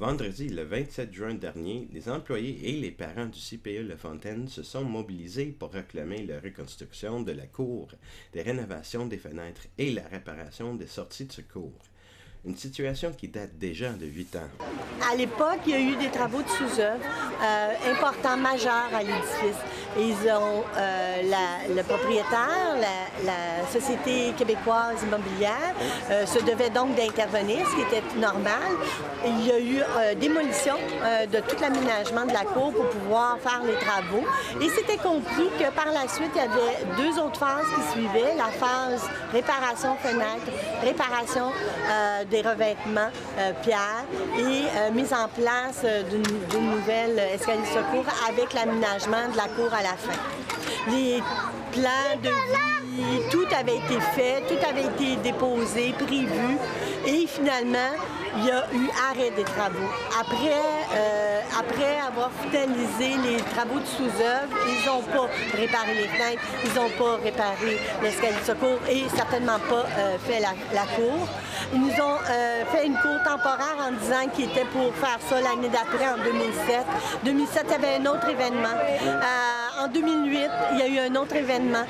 Vendredi, le 27 juin dernier, les employés et les parents du CPE Le Fontaine se sont mobilisés pour réclamer la reconstruction de la cour, des rénovations des fenêtres et la réparation des sorties de secours. Une situation qui date déjà de 8 ans. À l'époque, il y a eu des travaux de sous-œuvre importants, majeurs à l'édifice. Ils ont le propriétaire, la Société québécoise immobilière, se devait donc d'intervenir, ce qui était normal. Il y a eu démolition de tout l'aménagement de la cour pour pouvoir faire les travaux. Et c'était compris que par la suite, il y avait deux autres phases qui suivaient, la phase réparation fenêtres, réparation des revêtements pierre et mise en place d'une nouvelle escalier de secours avec l'aménagement de la cour à la fin. Les plans de vie, tout avait été fait, tout avait été déposé, prévu et finalement, il y a eu arrêt des travaux. Après avoir finalisé les travaux de sous-œuvre, ils n'ont pas réparé les fenêtres, ils n'ont pas réparé l'escalier de secours et certainement pas fait la cour. Ils nous ont fait une cour temporaire en disant qu'ils étaient pour faire ça l'année d'après, en 2007. En 2007, il y avait un autre événement. En 2008, il y a eu un autre événement.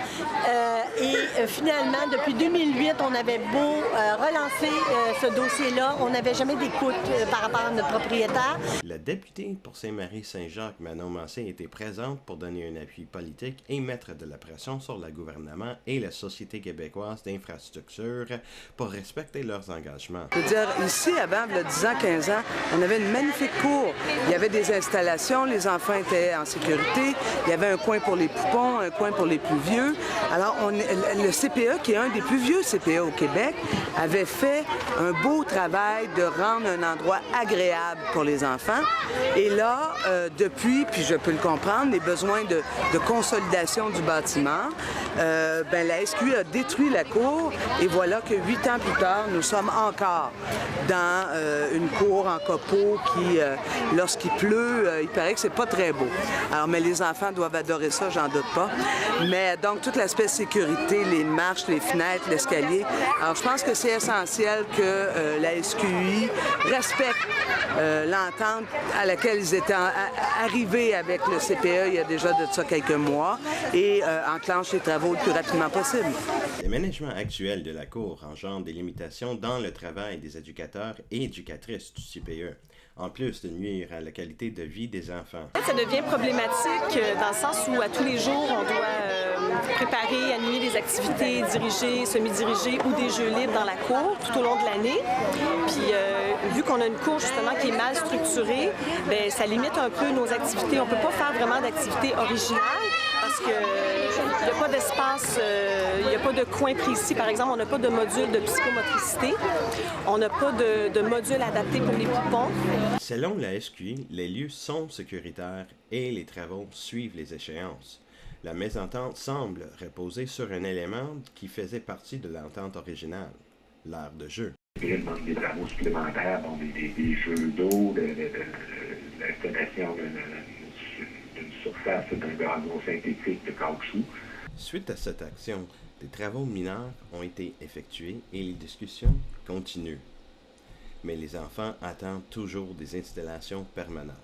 Finalement, depuis 2008, on avait beau relancer ce dossier-là, on n'avait jamais d'écoute par rapport à notre propriétaire. La députée pour Saint-Marie-Saint-Jacques, Manon Massé, était présente pour donner un appui politique et mettre de la pression sur le gouvernement et la Société québécoise d'infrastructures pour respecter leurs engagements. Je veux dire, ici, avant, il y a 10 ans, 15 ans, on avait une magnifique cour. Il y avait des installations, les enfants étaient en sécurité, il y avait un coin pour les poupons, un coin pour les plus vieux. Alors, le CPE, qui est un des plus vieux CPE au Québec, avait fait un beau travail de rendre un endroit agréable pour les enfants. Et là, depuis, puis je peux le comprendre, les besoins de consolidation du bâtiment, la SQ a détruit la cour et voilà que 8 ans plus tard, nous sommes encore dans une cour en copeaux qui, lorsqu'il pleut, il paraît que c'est pas très beau. Alors, mais les enfants doivent adorer ça, j'en doute pas. Mais donc, tout l'aspect sécurité, les marches, les fenêtres, l'escalier. Alors, je pense que c'est essentiel que la SQI respecte l'entente à laquelle ils étaient arrivés avec le CPE il y a déjà de ça quelques mois et enclenche les travaux le plus rapidement possible. Le management actuel de la Cour engendre des limitations dans le travail des éducateurs et éducatrices du CPE, en plus de nuire à la qualité de vie des enfants. Ça devient problématique dans le sens où à tous les jours, on doit préparer, animer des activités dirigées, semi-dirigées ou des jeux libres dans la cour tout au long de l'année. Puis vu qu'on a une cour justement qui est mal structurée, bien, ça limite un peu nos activités. On ne peut pas faire vraiment d'activités originales parce qu'il n'y a pas d'espace, il n'y a pas de coin précis. Par exemple, on n'a pas de module de psychomotricité. On n'a pas de module adapté pour les poupons. Selon la SQI, les lieux sont sécuritaires et les travaux suivent les échéances. La mésentente semble reposer sur un élément qui faisait partie de l'entente originale, l'aire de jeu. Il manque des travaux supplémentaires, des jeux d'eau, l'installation d'une surface d'un gazon synthétique de caoutchouc. Suite à cette action, des travaux mineurs ont été effectués et les discussions continuent. Mais les enfants attendent toujours des installations permanentes.